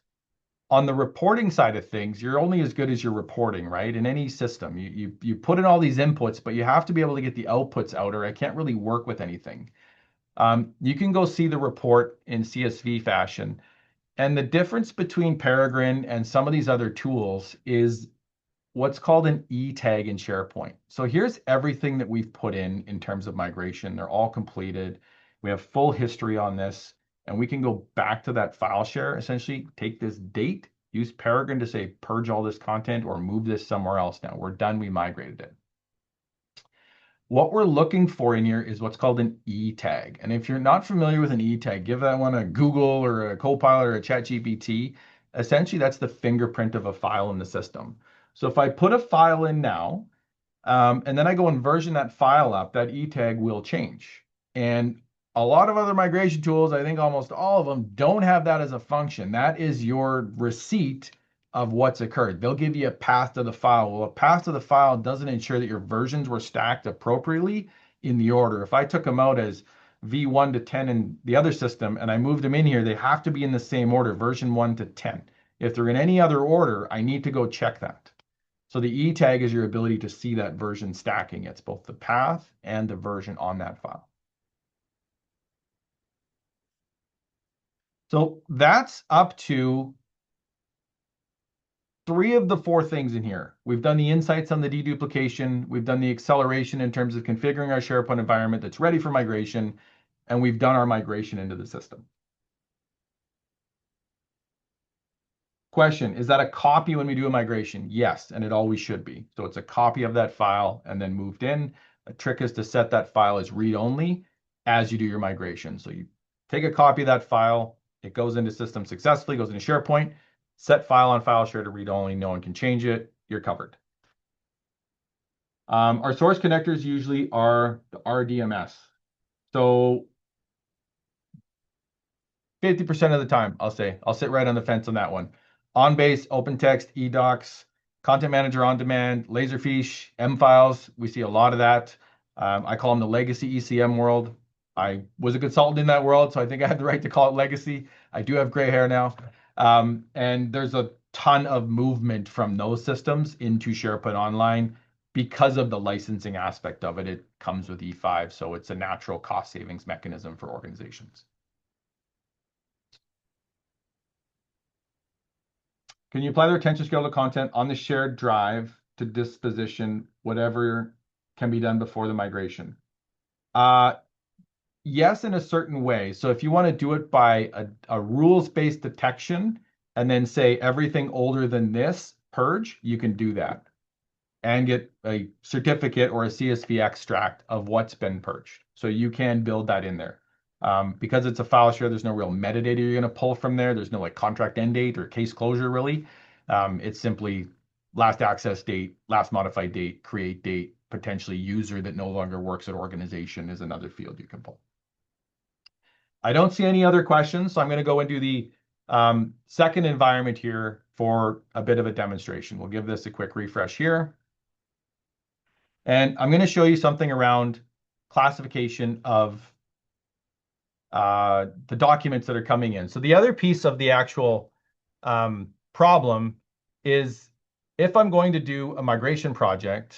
On the reporting side of things, you're only as good as your reporting, right? In any system, you put in all these inputs, but you have to be able to get the outputs out, or I can't really work with anything. You can go see the report in CSV fashion. And the difference between Peregrine and some of these other tools is what's called an E tag in SharePoint. So here's everything that we've put in terms of migration. They're all completed. We have full history on this, and we can go back to that file share, essentially take this date, use Peregrine to say purge all this content or move this somewhere else now. We're done, we migrated it. What we're looking for in here is what's called an E tag. And if you're not familiar with an E tag, give that one a Google or a Copilot or a ChatGPT. Essentially, that's the fingerprint of a file in the system. So if I put a file in now, and then I go and version that file up, that E tag will change. And a lot of other migration tools, I think almost all of them, don't have that as a function. That is your receipt of what's occurred. They'll give you a path to the file. Well, a path to the file doesn't ensure that your versions were stacked appropriately in the order. If I took them out as V1 to 10 in the other system and I moved them in here, they have to be in the same order, version 1 to 10. If they're in any other order, I need to go check that. So the E tag is your ability to see that version stacking. It's both the path and the version on that file. So that's up to three of the four things in here. We've done the insights on the deduplication. We've done the acceleration in terms of configuring our SharePoint environment that's ready for migration. And we've done our migration into the system. Question, is that a copy when we do a migration? Yes, and it always should be. So it's a copy of that file and then moved in. A trick is to set that file as read-only as you do your migration. So you take a copy of that file, it goes into system successfully, goes into SharePoint, set file on file share to read-only, no one can change it, you're covered. Our source connectors usually are the RDMS. So 50% of the time, I'll say, I'll sit right on the fence on that one. OnBase, OpenText, eDocs, Content Manager on Demand, Laserfiche, M-Files, we see a lot of that. I call them the legacy ECM world. I was a consultant in that world, so I think I have the right to call it legacy. I do have gray hair now. And there's a ton of movement from those systems into SharePoint Online because of the licensing aspect of it. It comes with E5, so it's a natural cost savings mechanism for organizations. Can you apply the retention scale to content on the shared drive to disposition, whatever can be done before the migration? Yes, in a certain way. So if you want to do it by a rules-based detection and then say everything older than this, purge, you can do that and get a certificate or a CSV extract of what's been purged. So you can build that in there. Because it's a file share, there's no real metadata you're going to pull from there. There's no like contract end date or case closure really. It's simply last access date, last modified date, create date, potentially user that no longer works at organization is another field you can pull. I don't see any other questions, so I'm going to go into the second environment here for a bit of a demonstration. We'll give this a quick refresh here. And I'm going to show you something around classification of the documents that are coming in. So the other piece of the actual problem is if I'm going to do a migration project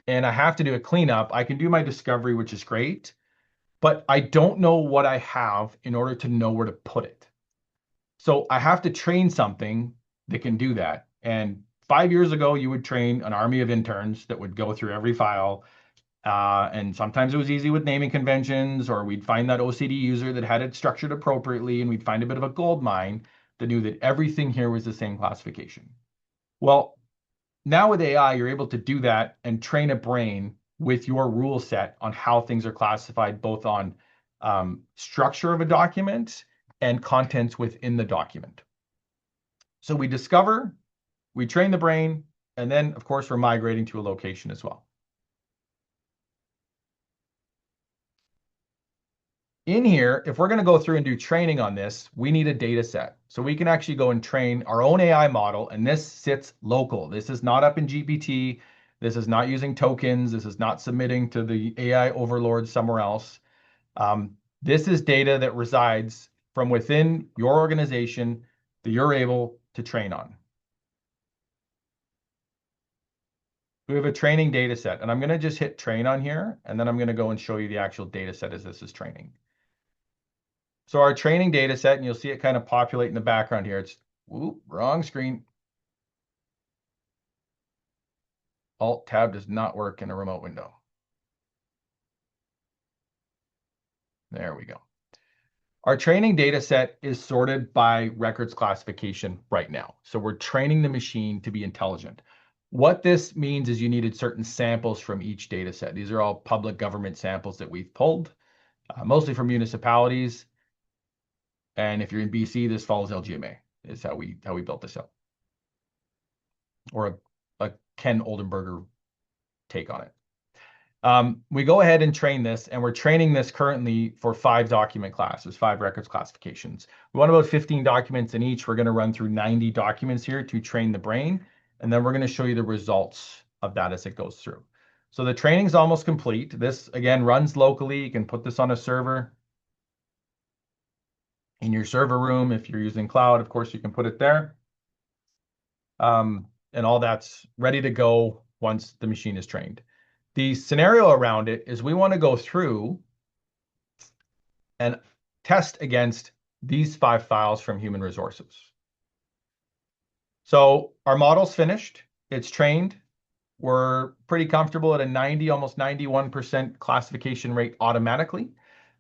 and I have to do a cleanup, I can do my discovery, which is great, but I don't know what I have in order to know where to put it. So I have to train something that can do that. And 5 years ago, you would train an army of interns that would go through every file. And sometimes it was easy with naming conventions, or we'd find that OCD user that had it structured appropriately, and we'd find a bit of a gold mine that knew that everything here was the same classification. Well, now with AI, you're able to do that and train a brain with your rule set on how things are classified, both on structure of a document and contents within the document. So we discover, we train the brain, and then, of course, we're migrating to a location as well. In here, if we're going to go through and do training on this, we need a data set. So we can actually go and train our own AI model, and this sits local. This is not up in GPT. This is not using tokens. This is not submitting to the AI overlord somewhere else. This is data that resides from within your organization that you're able to train on. We have a training data set, and I'm going to just hit train on here, and then I'm going to go and show you the actual data set as this is training. So our training data set, and you'll see it kind of populate in the background here. It's, ooh, wrong screen. Alt tab does not work in a remote window. There we go. Our training data set is sorted by records classification right now. So we're training the machine to be intelligent. What this means is you needed certain samples from each data set. These are all public government samples that we've pulled, mostly from municipalities. And if you're in BC, this follows LGMA, is how we built this up. Or a Ken Oldenburger take on it. We go ahead and train this, and we're training this currently for 5 document classes, 5 records classifications. We want about 15 documents in each. We're going to run through 90 documents here to train the brain, and then we're going to show you the results of that as it goes through. So the training is almost complete. This, again, runs locally. You can put this on a server in your server room. If you're using cloud, of course, you can put it there. And all that's ready to go once the machine is trained. The scenario around it is we want to go through and test against these 5 files from human resources. So our model's finished. It's trained. We're pretty comfortable at a 90, almost 91% classification rate automatically.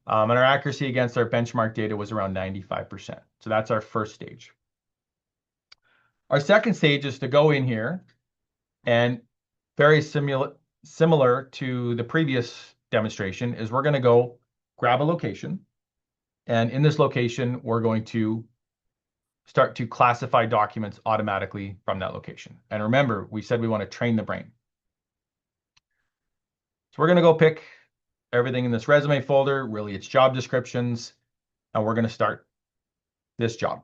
And our accuracy against our benchmark data was around 95%. So that's our first stage. Our second stage is to go in here and very similar to the previous demonstration is we're going to go grab a location. And in this location, we're going to start to classify documents automatically from that location. And remember, we said we want to train the brain. So we're going to go pick everything in this resume folder. Really, it's job descriptions. And we're going to start this job.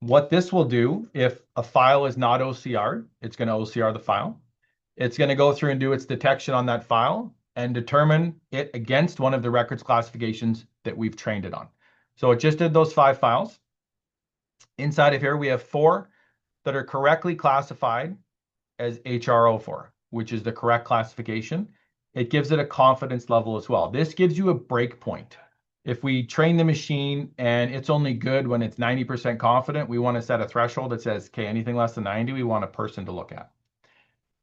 What this will do, if a file is not OCR, it's going to OCR the file. It's going to go through and do its detection on that file and determine it against one of the records classifications that we've trained it on. So it just did those 5 files. Inside of here, we have 4 that are correctly classified as HR04, which is the correct classification. It gives it a confidence level as well. This gives you a break point. If we train the machine and it's only good when it's 90% confident, we want to set a threshold that says, okay, anything less than 90, we want a person to look at.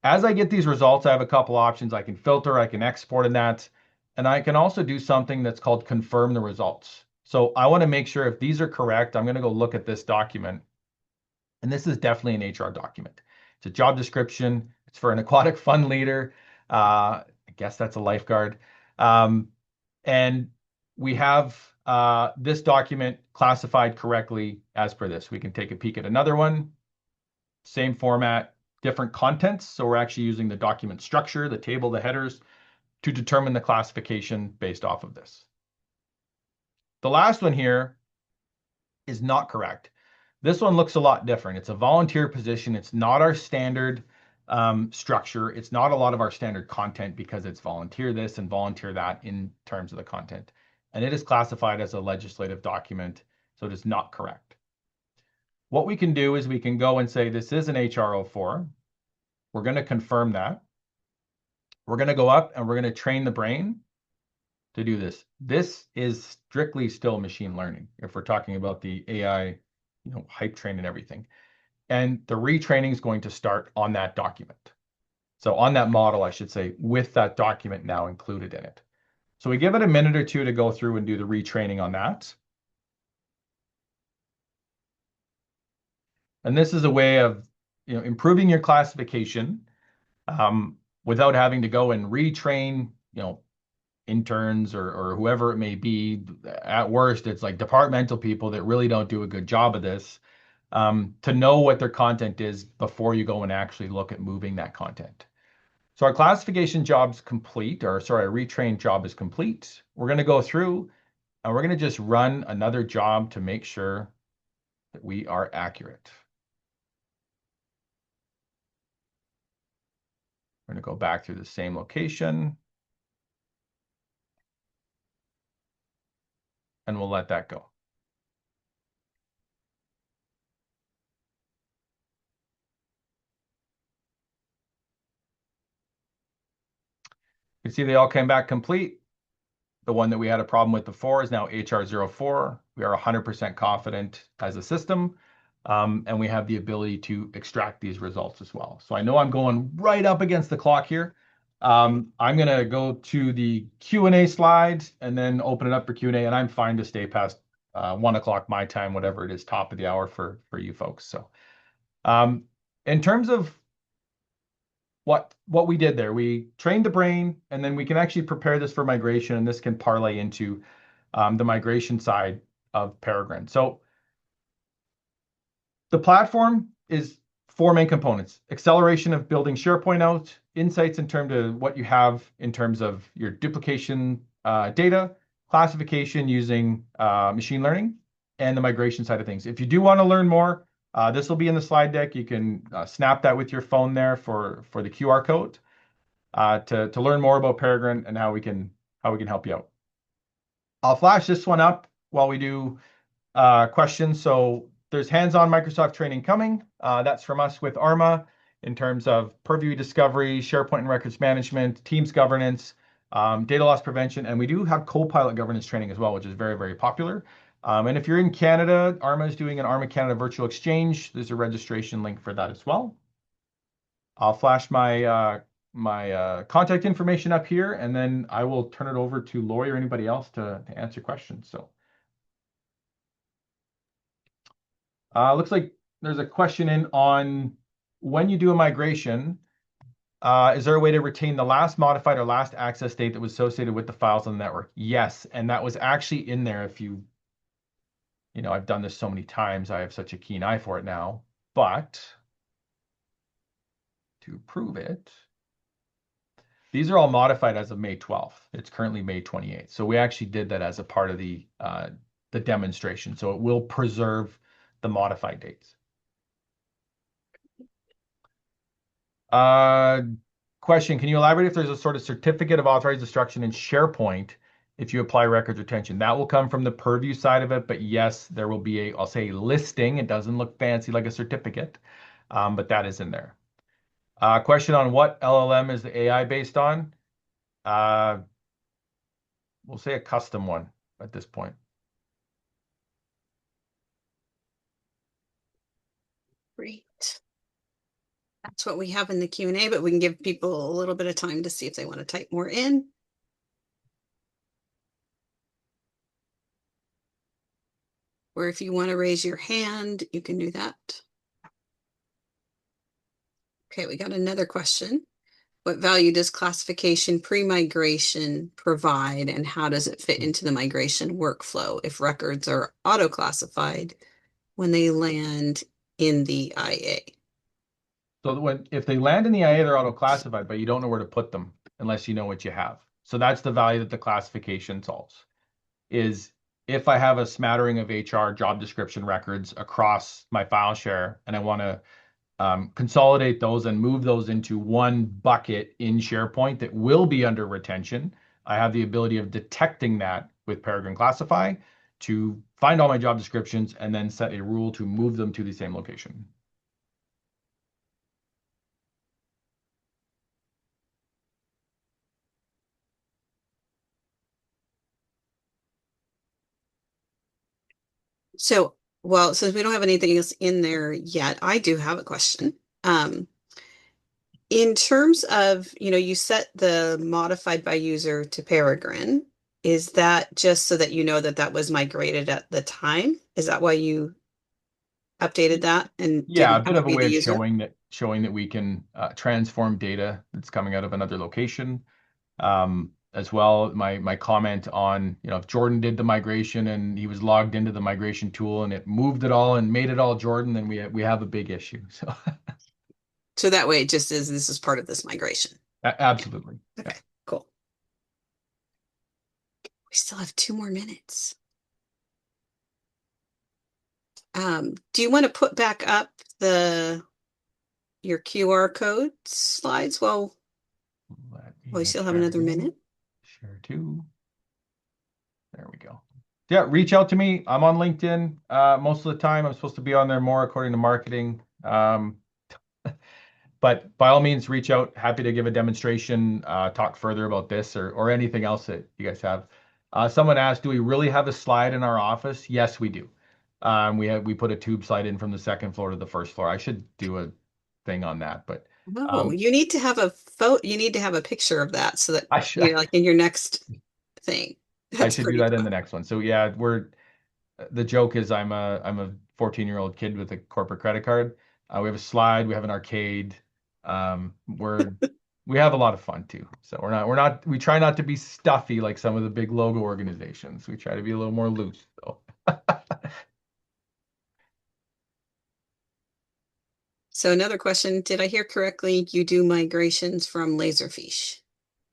As I get these results, I have a couple options. I can filter, I can export in that, and I can also do something that's called confirm the results. So I want to make sure if these are correct, I'm going to go look at this document. And this is definitely an HR document. It's a job description. It's for an aquatic fund leader. I guess that's a lifeguard. And we have this document classified correctly as per this. We can take a peek at another one. Same format, different contents. So we're actually using the document structure, the table, the headers, to determine the classification based off of this. The last one here is not correct. This one looks a lot different. It's a volunteer position. It's not our standard structure. It's not a lot of our standard content because it's volunteer this and volunteer that in terms of the content. And it is classified as a legislative document, so it is not correct. What we can do is we can go and say this is an HR04. We're going to confirm that. We're going to go up and we're going to train the brain to do this. This is strictly still machine learning if we're talking about the AI, hype train and everything. And the retraining is going to start on that document. So on that model, I should say, with that document now included in it. So we give it a minute or two to go through and do the retraining on that. And this is a way of improving your classification without having to go and retrain interns or whoever it may be. At worst, it's like departmental people that really don't do a good job of this to know what their content is before you go and actually look at moving that content. So our classification job's complete, or sorry, our retrained job is complete. We're going to go through and we're going to just run another job to make sure that we are accurate. We're going to go back through the same location. And we'll let that go. You can see they all came back complete. The one that we had a problem with before is now HR04. We are 100% confident as a system, and we have the ability to extract these results as well. So I know I'm going right up against the clock here. I'm going to go to the Q&A slides and then open it up for Q&A, and I'm fine to stay past 1 o'clock my time, whatever it is, top of the hour for you folks. So in terms of what we did there, we trained the brain, and then we can actually prepare this for migration, and this can parlay into the migration side of Peregrine. So the platform is 4 main components: acceleration of building SharePoint out, insights in terms of what you have in terms of your duplication data, classification using machine learning, and the migration side of things. If you do want to learn more, this will be in the slide deck. You can snap that with your phone there for the QR code to learn more about Peregrine and how we can help you out. I'll flash this one up while we do questions. So there's hands-on Microsoft training coming. That's from us with ARMA in terms of Purview discovery, SharePoint and records management, Teams governance, data loss prevention, and we do have co-pilot governance training as well, which is very, very popular. And if you're in Canada, ARMA is doing an ARMA Canada virtual exchange. There's a registration link for that as well. I'll flash my contact information up here, and then I will turn it over to Lori or anybody else to answer questions. So, looks like there's a question in on when you do a migration. Is there a way to retain the last modified or last access date that was associated with the files on the network? Yes, and that was actually in there. If I've done this so many times, I have such a keen eye for it now. But to prove it, these are all modified as of May 12th. It's currently May 28th. So we actually did that as a part of the demonstration. So it will preserve the modified dates. Question, can you elaborate if there's a sort of certificate of authorized destruction in SharePoint if you apply records retention? That will come from the purview side of it, but yes, there will be I'll say listing. It doesn't look fancy like a certificate, but that is in there. Question on what LLM is the AI based on? We'll say a custom one at this point. Great. That's what we have in the Q&A, but we can give people a little bit of time to see if they want to type more in. Or if you want to raise your hand, you can do that. Okay, we got another question. What value does classification pre-migration provide, and how does it fit into the migration workflow if records are auto-classified when they land in the IA? So if they land in the IA, they're auto-classified, but you don't know where to put them unless you know what you have. So that's the value that the classification solves. Is if I have a smattering of HR job description records across my file share and I want to consolidate those and move those into one bucket in SharePoint that will be under retention, I have the ability of detecting that with Peregrine Classify to find all my job descriptions and then set a rule to move them to the same location. So, well, since we don't have anything else in there yet, I do have a question. In terms of, you set the modified by user to Peregrine. Is that just so that you know that that was migrated at the time? Is that why you updated that and Yeah, a didn't bit have it of a be way the of user? showing that we can transform data that's coming out of another location. As well, my comment on, if Jordan did the migration and he was logged into the migration tool and it moved it all and made it all Jordan, then we have a big issue. So So that way it just is, this is part of this migration. Yeah. absolutely. Yeah. Okay, cool. We still have 2 more minutes. Do you want to put back up your QR code slides? Well, Let we me still have share another again. minute. Share two. There we go. Yeah, reach out to me. I'm on LinkedIn most of the time. I'm supposed to be on there more according to marketing. But by all means, reach out. Happy to give a demonstration, talk further about this or anything else that you guys have. Someone asked, do we really have a slide in our office? Yes, we do. We put a tube slide in from the second floor to the first floor. I should do a thing on that, but Oh, you need to have a photo. You need to have a picture of that so that I should you're like in your next thing. I That's should do pretty that in cool. the next one. So yeah, the joke is I'm a 14-year-old kid with a corporate credit card. We have a slide, we have an arcade. We have a lot of fun too. So we try not to be stuffy like some of the big logo organizations. We try to be a little more loose though. So another question, did I hear correctly? You do migrations from Laserfish?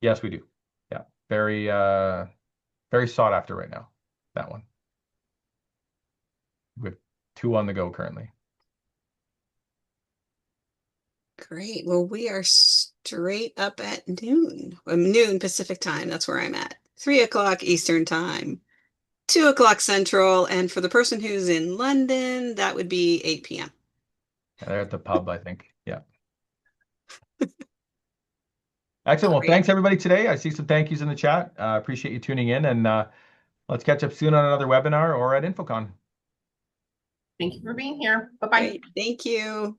Yes, we do. Yeah. Very sought after right now. That one. We have two on the go currently. Great. Well, we are straight up at noon. Noon Pacific time. That's where I'm at. 3 o'clock Eastern time. 2 o'clock Central. And for the person who's in London, that would be 8 p.m. Yeah, they're at the pub, I think. Yeah. Excellent. Well, Great. thanks everybody today. I see some thank yous in the chat. Appreciate you tuning in, and let's catch up soon on another webinar or at InfoCon. Thank you for being here. Bye-bye. Great. Thank you.